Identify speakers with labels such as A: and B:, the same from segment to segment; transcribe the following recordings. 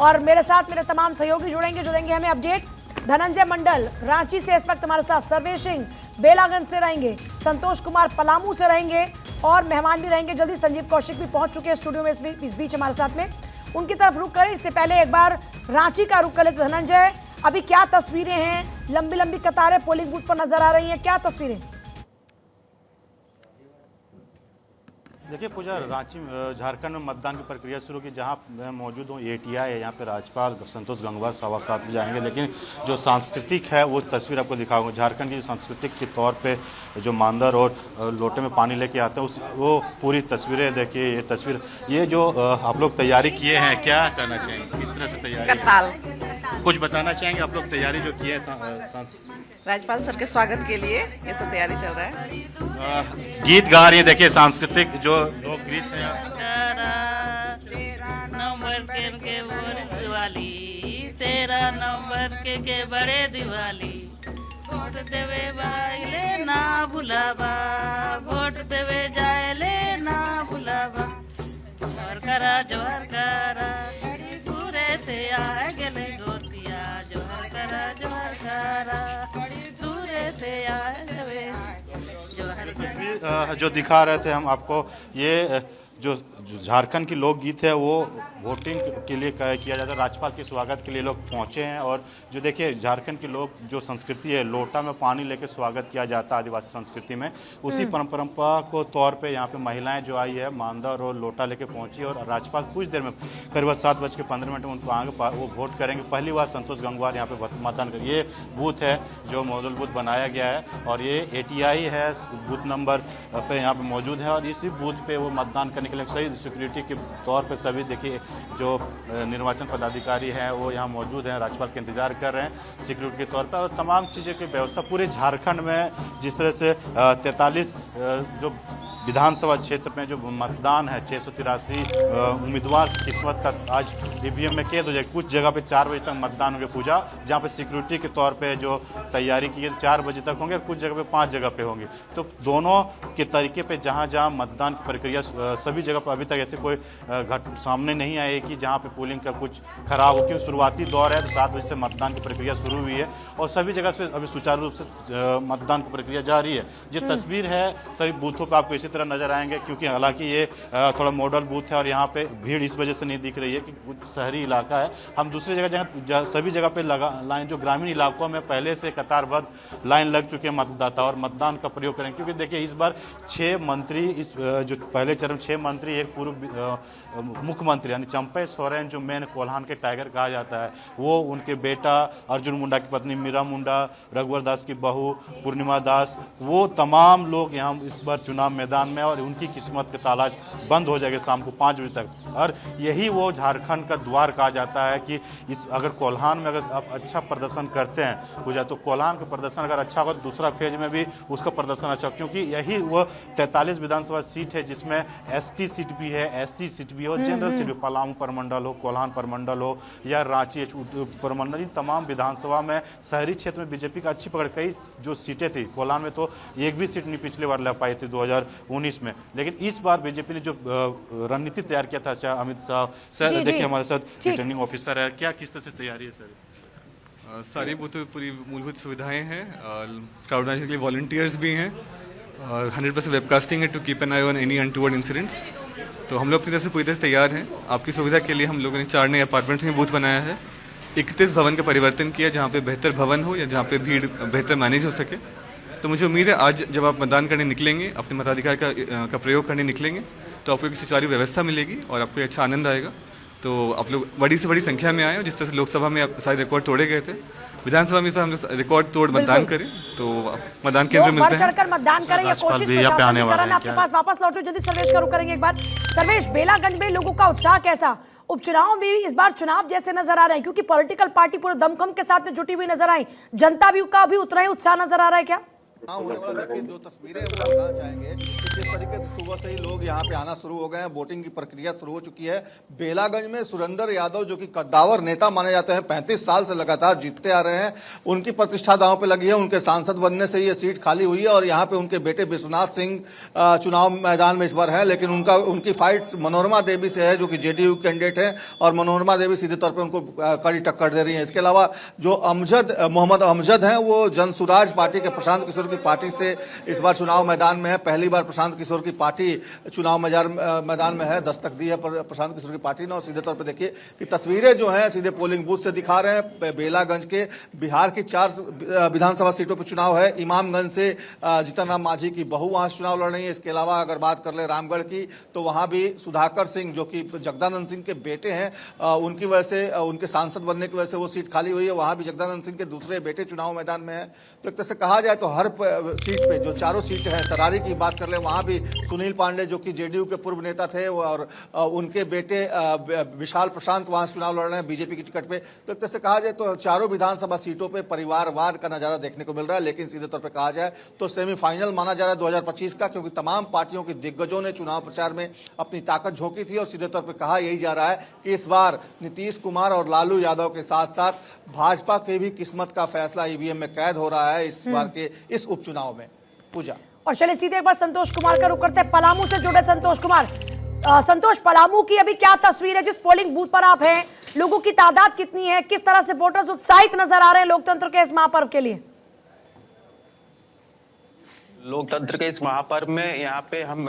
A: और मेरे साथ मेरे तमाम सहयोगी जुड़ेंगे जो देंगे हमें अपडेट। धनंजय मंडल रांची से इस वक्त हमारे साथ, सर्वेश सिंह बेलागंज से रहेंगे, संतोष कुमार पलामू से रहेंगे और मेहमान भी रहेंगे जल्दी। संजीव कौशिक भी पहुंच चुके हैं स्टूडियो में इस बीच हमारे साथ में। उनकी तरफ रुख करें इससे पहले एक बार रांची का रुख करें। धनंजय, अभी क्या तस्वीरें हैं? लंबी लंबी कतारें पोलिंग बूथ पर नजर आ रही हैं, क्या तस्वीरें?
B: देखिए पूजा, रांची झारखंड में मतदान की प्रक्रिया शुरू की, जहां मैं मौजूद हूँ एटीआई है, यहाँ पे राज्यपाल संतोष गंगवार 7:15 बजे आएंगे। लेकिन जो सांस्कृतिक है वो तस्वीर आपको दिखाऊंगा। झारखंड की सांस्कृतिक के तौर पे जो मांदर और लोटे में पानी लेके आते हैं वो पूरी तस्वीरें देखिए। ये तस्वीर, ये जो आप लोग तैयारी किए हैं, क्या करना चाहेंगे, किस तरह से तैयारी, कुछ बताना चाहेंगे? आप लोग तैयारी जो की है
C: राज्यपाल सर के स्वागत के लिए ये सब तैयारी चल रहा है।
B: गीत गा रही है, देखिए सांस्कृतिक जो लोक गीत है।
D: तेरा नंबर के बड़े दिवाली, वोट देवे बाइले ना भुलावा, वोट देवे जायले ना भुलावा, जोहर करा दूरे से आ गेले गोतिया, जोहर करा दूरे से आ गए जोहर।
B: जो दिखा रहे थे हम आपको, ये जो झारखंड की लोकगीत है वो वोटिंग के लिए किया जाता है। राज्यपाल के स्वागत के लिए लोग पहुंचे हैं और जो देखिए झारखंड की लोग जो संस्कृति है, लोटा में पानी लेकर स्वागत किया जाता है आदिवासी संस्कृति में, उसी परंपरा को तौर पे यहाँ पे महिलाएं जो आई है मांदर और लोटा लेके पहुंची और राज्यपाल कुछ देर में करीब 7:15 में उनको आगे वो वोट करेंगे। पहली बार संतोष गंगवार यहाँ पे मतदान कर, ये बूथ है जो मॉडल बूथ बनाया गया है और ये एटीआई है, बूथ नंबर पे यहाँ पे मौजूद है और इसी बूथ पे वो मतदान करने के लिए सही सिक्योरिटी के तौर पे सभी देखिए जो निर्वाचन पदाधिकारी हैं वो यहाँ मौजूद हैं, राज्यपाल के इंतजार कर रहे हैं सिक्योरिटी के तौर पर। और तमाम चीज़ों की व्यवस्था पूरे झारखंड में, जिस तरह से 43 जो विधानसभा क्षेत्र में जो मतदान है, 683 उम्मीदवार की किस्मत का आज ईवीएम में कैद हो जाएगी। कुछ जगह पे 4 बजे तक मतदान होंगे पूजा, जहाँ पे सिक्योरिटी के तौर पे जो तैयारी की है 4 बजे तक होंगे और कुछ जगह पे 5 जगह पे होंगे। तो दोनों के तरीके पे जहाँ जहाँ मतदान की प्रक्रिया सभी जगह पर अभी तक ऐसे कोई सामने नहीं आए कि जहाँ पे पोलिंग का कुछ खराब हो, क्योंकि शुरुआती दौर है तो 7 बजे से मतदान की प्रक्रिया शुरू हुई है और सभी जगह से अभी सुचारू रूप से मतदान की प्रक्रिया जारी है। जो तस्वीर है सभी बूथों पर आपको इसी तरह नजर आएंगे, क्योंकि हालांकि ये थोड़ा मॉडल बूथ है और यहाँ पे भीड़ इस वजह से नहीं दिख रही है कि कुछ शहरी इलाका है। हम दूसरी जगह सभी जगह पे लाइन जो ग्रामीण इलाकों में पहले से कतारबद्ध लाइन लग चुके हैं मतदाता और मतदान का प्रयोग करेंगे। क्योंकि देखिए इस बार 6 मंत्री, इस जो पहले चरण 6 मंत्री, एक पूर्व मुख्यमंत्री यानी चंपई सोरेन जो मेन कोल्हान के टाइगर कहा जाता है, वो उनके बेटा अर्जुन मुंडा की पत्नी मीरा मुंडा, रघुवर दास की बहू पूर्णिमा दास, वो तमाम लोग यहाँ इस बार चुनाव मैदान में और उनकी किस्मत के ताला बंद हो जाएगा शाम को 5 बजे तक। और यही वो झारखंड का द्वार कहा जाता है कि इस अगर कोल्हान में अगर आप अच्छा प्रदर्शन करते हैं पूजा, तो कोल्हान का प्रदर्शन अगर अच्छा होगा तो दूसरा फेज में भी उसका प्रदर्शन अच्छा, क्योंकि यही वो 43 विधानसभा सीट है जिसमें एसटी सीट भी है, एससी सीट भी हो, जनरल सीट भी, पलामू परमंडल हो, कोल्हान परमंडल हो या रांची परमंडल, इन तमाम विधानसभा में शहरी क्षेत्र में बीजेपी का अच्छी पकड़। कई जो सीटें थी कोल्हान में तो एक भी सीट नहीं पिछले बार ले पाई थी 2019 में, लेकिन इस बार बीजेपी ने जो रणनीति तैयार किया था अमित शाह सर, देखिए हमारे साथ रिटर्निंग ऑफिसर है, क्या किस तरह से तैयारी है सर?
E: सारी बूथ पूरी मूलभूत सुविधाएं हैं, क्राउड मैनेजमेंट के लिए वॉलंटियर्स भी हैं और 100% वेबकास्टिंग है to keep an eye on any untoward incidents. तो हम लोग अपनी तरफ से पूरी तरह से तैयार हैं। आपकी सुविधा के लिए हम लोगों ने 4 नए अपार्टमेंट्स में बूथ बनाया है, 31 भवन का परिवर्तन किया जहाँ पे बेहतर भवन हो या जहाँ पे भीड़ बेहतर मैनेज हो सके। तो मुझे उम्मीद है आज जब आप मतदान करने निकलेंगे, अपने मताधिकार का प्रयोग करने निकलेंगे, तो आपको एक सुचारू व्यवस्था मिलेगी और आपको अच्छा आनंद आएगा। तो आप लोग बड़ी से बड़ी संख्या में आए और जिस तरह से लोकसभा में सारे रिकॉर्ड तोड़े गए थे, विधानसभा में हम लोग रिकॉर्ड तोड़ मतदान करें, तो मतदान केंद्र मिलते हैं,
A: चढ़कर मतदान करें, ये कोशिश प्रशासन की करें। आपके पास वापस लौटो, जल्दी सर्वेश का रुख करेंगे एक बार। सर्वेश, बेलागंज में लोगों का उत्साह कैसा? उपचुनाव में भी इस बार चुनाव जैसे नजर आ रहे हैं, क्योंकि पॉलिटिकल पार्टी पूरे दमखम के साथ में जुटी हुई नजर आई, जनता भी का भी उतना ही उत्साह नजर आ रहा है क्या?
F: हाँ, होने वाला देखिए जो तस्वीरें हैं वो बताना चाहेंगे कि जिस तरीके से सुबह से ही लोग यहाँ पे आना शुरू हो गए हैं, वोटिंग की प्रक्रिया शुरू हो चुकी है। बेलागंज में सुरेंद्र यादव जो कि कद्दावर नेता माने जाते हैं, 35 साल से लगातार जीतते आ रहे हैं, उनकी प्रतिष्ठा दांव पे लगी है। उनके सांसद बनने से ये सीट खाली हुई है और यहाँ पे उनके बेटे विश्वनाथ सिंह चुनाव मैदान में इस बार है, लेकिन उनकी फाइट मनोरमा देवी से है जो कि जेडीयू कैंडिडेट है और मनोरमा देवी सीधे तौर पर उनको कड़ी टक्कर दे रही है। इसके अलावा जो मोहम्मद अमजद हैं वो जनसुराज पार्टी के प्रशांत किशोर की पार्टी से इस बार चुनाव मैदान में है। पहली बार प्रशांत किशोर की पार्टी चुनाव मैदान में है, दस्तक दी है प्रशांत किशोर की पार्टी ने। और सीधे तौर पे देखिए कि तस्वीरें जो हैं सीधे पोलिंग बूथ से दिखा रहे हैं। बेलागंज के बिहार की 4 विधानसभा सीटों पर चुनाव है। इमामगंज से जीतन राम मांझी की बहू वहां चुनाव लड़ रही है। इसके अलावा अगर बात कर ले रामगढ़ की तो वहां भी सुधाकर सिंह जो कि जगदानंद सिंह के बेटे हैं, उनकी वजह से उनके सांसद बनने की वजह से वो सीट खाली हुई है। वहां भी जगदानंद सिंह के दूसरे बेटे चुनाव मैदान में है। तो एक तरह से कहा जाए तो हर सीट पे जो चारों सीट है, तरारी की बात कर ले वहां भी सुनील पांडे जो कि जेडीयू के पूर्व नेता थे और उनके बेटे विशाल प्रशांत वहां चुनाव लड़ रहे हैं बीजेपी की टिकट पे। तो एक तरह से कहा जाए तो चारों विधानसभा सीटों पे परिवारवाद का नजारा देखने को मिल रहा है। लेकिन सीधे तौर पर कहा जाए तो सेमीफाइनल माना जा रहा है 2025 का, क्योंकि तमाम पार्टियों के दिग्गजों ने चुनाव प्रचार में अपनी ताकत झोंकी थी और सीधे तौर पर कहा यही जा रहा है कि इस बार नीतीश कुमार और लालू यादव के साथ साथ भाजपा की भी किस्मत का फैसला ईवीएम में कैद हो रहा है इस बार के इस उपचुनाव में। पूजा
A: और चलिए सीधे एक बार संतोष कुमार का रुख करते हैं। पलामू से जुड़े संतोष कुमार। संतोष, पलामू की अभी क्या तस्वीर है? जिस पोलिंग बूथ पर आप हैं, लोगों की तादाद कितनी है? किस तरह से वोटर्स उत्साहित नजर आ रहे हैं लोकतंत्र के इस महापर्व के लिए?
G: लोकतंत्र के इस महापर्व में यहाँ पे हम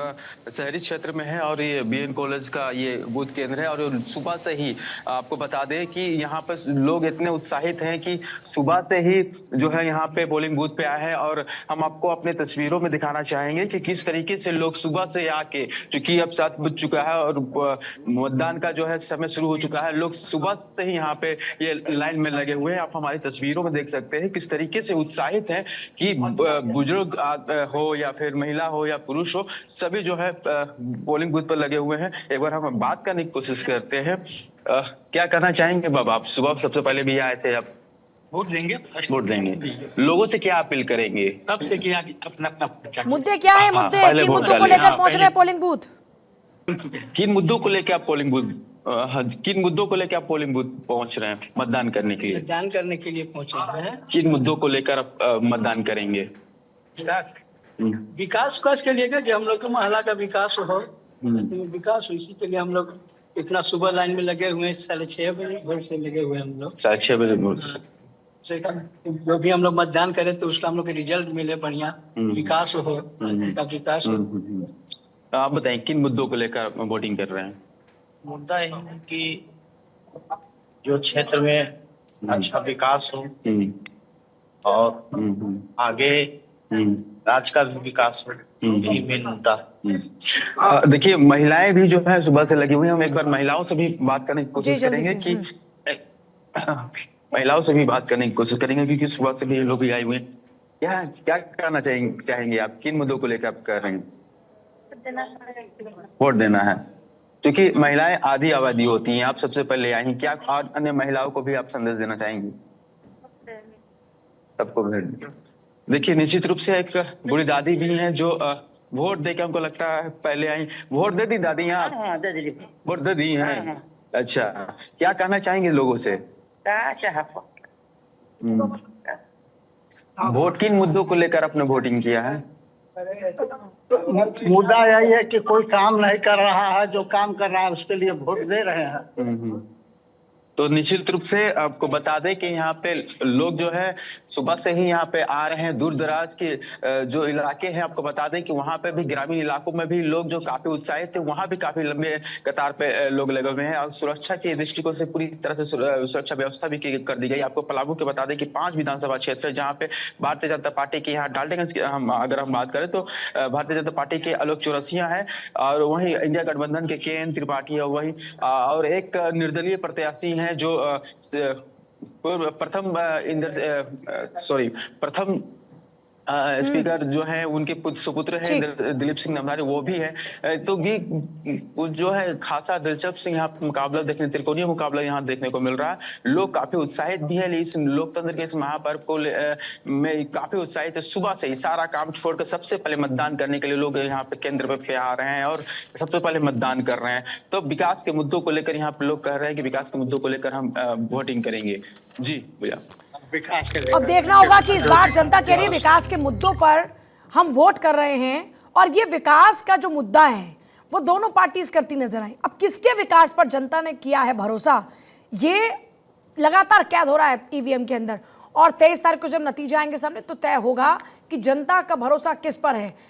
G: शहरी क्षेत्र में हैं और ये बीएन कॉलेज का ये बूथ केंद्र है। और सुबह से ही आपको बता दें कि यहाँ पर लोग इतने उत्साहित हैं कि सुबह से ही जो है यहाँ पे पोलिंग बूथ पे आए हैं। और हम आपको अपने तस्वीरों में दिखाना चाहेंगे कि किस तरीके से लोग सुबह से आके, चूंकि अब 7 बज चुका है और मतदान का जो है समय शुरू हो चुका है, लोग सुबह से ही यहाँ पे ये लाइन में लगे हुए हैं। आप हमारी तस्वीरों में देख सकते हैं किस तरीके से उत्साहित है कि बुजुर्ग हो या फिर महिला हो या पुरुष हो, सभी जो है पोलिंग बूथ पर लगे हुए हैं। एक बार हम बात करने की कोशिश करते हैं। क्या कहना चाहेंगे बाबा? आप सुबह सबसे पहले भी आए थे, आप
H: वोट देंगे।
G: वोट देंगे, लोगों से क्या अपील करेंगे?
H: सबसे किया कि अपना अपना
A: मुद्दे क्या है? मुद्दे किन मुद्दों को लेकर पहुंच रहे हैं पोलिंग बूथ?
G: किन मुद्दों को लेकर आप पोलिंग बूथ किन मुद्दों को लेकर आप पोलिंग बूथ पहुंच रहे हैं मतदान करने के लिए?
H: मतदान करने के लिए पहुंचे हैं।
G: किन मुद्दों को लेकर आप मतदान करेंगे?
H: विकास के लिए कि हम लोग के मोहल्ला का विकास हो, विकास हो, इसी के लिए हम लोग इतना सुबह लाइन में लगे हुए हैं। 6:30 बजे भोर से लगे हुए हैं हम लोग।
G: 6:30 बजे भोर से
H: जो भी हम लोग मतदान करें तो उसका हम लोग के रिजल्ट मिले, बढ़िया विकास हो, विकास हो।
G: आप बताएं किन मुद्दों को लेकर वोटिंग कर रहे हैं?
H: मुद्दा यही है कि जो क्षेत्र में अच्छा विकास हो और आगे राज्य का भी विकास हो, यही मेन मुद्दा।
G: देखिए, महिलाएं भी जो है सुबह से लगी हुई हैं। हम एक बार महिलाओं से भी बात करने की कोशिश करेंगे कि महिलाओं से भी बात करने की कोशिश करेंगे क्योंकि सुबह से भी लोग भी आए हुए हैं। क्या कहना चाहेंगे आप? किन मुद्दों को लेकर आप कर रहे हैं? वोट देना है, क्योंकि महिलाएं आधी आबादी होती हैं। आप सबसे पहले आई हैं, क्या और अन्य महिलाओं को भी आप संदेश देना चाहेंगे? सबको भेज। देखिए, निश्चित रूप से एक बूढ़ी दादी भी हैं जो वोट दे के हमको लगता है पहले आई। वोट दे दी दादी? यहाँ वोट दे दी हैं। अच्छा, क्या कहना चाहेंगे लोगों से? वोट किन मुद्दों को लेकर आपने वोटिंग किया है?
I: मुद्दा यही है कि कोई काम नहीं कर रहा है, जो काम कर रहा है उसके लिए वोट दे रहे हैं।
G: तो निश्चित रूप से आपको बता दें कि यहाँ पे लोग जो है सुबह से ही यहाँ पे आ रहे हैं। दूर दराज के जो इलाके हैं, आपको बता दें कि वहाँ पे भी ग्रामीण इलाकों में भी लोग जो काफी उत्साहित थे, वहाँ भी काफी लंबे कतार पे लोग लगे हुए हैं। और सुरक्षा के दृष्टिकोण से पूरी तरह से सुरक्षा व्यवस्था भी कर दी गई। आपको पलामू के बता दें कि 5 विधानसभा क्षेत्र है जहाँ पे भारतीय जनता पार्टी के यहाँ डाल्टनगंज अगर हम बात करें तो भारतीय जनता पार्टी के आलोक चौरसिया है और वहीं इंडिया गठबंधन के KN त्रिपाठी है, वही और एक निर्दलीय प्रत्याशी है जो प्रथम स्पीकर जो है उनके सुपुत्र है दिलीप सिंह नवलारी, वो भी है। तो ये जो है खासा दिलचस्प यहाँ मुकाबला देखने, त्रिकोणीय मुकाबला यहाँ देखने को मिल रहा है। लोग काफी उत्साहित भी है इस लोकतंत्र के इस महापर्व को में काफी उत्साहित है। सुबह से ही सारा काम छोड़कर सबसे पहले मतदान करने के लिए लोग यहाँ पे केंद्र पे आ रहे हैं और सबसे पहले मतदान कर रहे हैं। तो विकास के मुद्दों को लेकर यहाँ पे लोग कह रहे हैं कि विकास के मुद्दों को लेकर हम वोटिंग करेंगे। जी भैया,
H: विकास के
A: अब देखना होगा कि इस बार जनता कह रही है विकास के मुद्दों पर हम वोट कर रहे हैं, और ये विकास का जो मुद्दा है वो दोनों पार्टीज करती नजर आई। अब किसके विकास पर जनता ने किया है भरोसा, ये लगातार कैद हो रहा है ईवीएम के अंदर, और 23 तारीख को जब नतीजे आएंगे सामने तो तय होगा कि जनता का भरोसा किस पर है।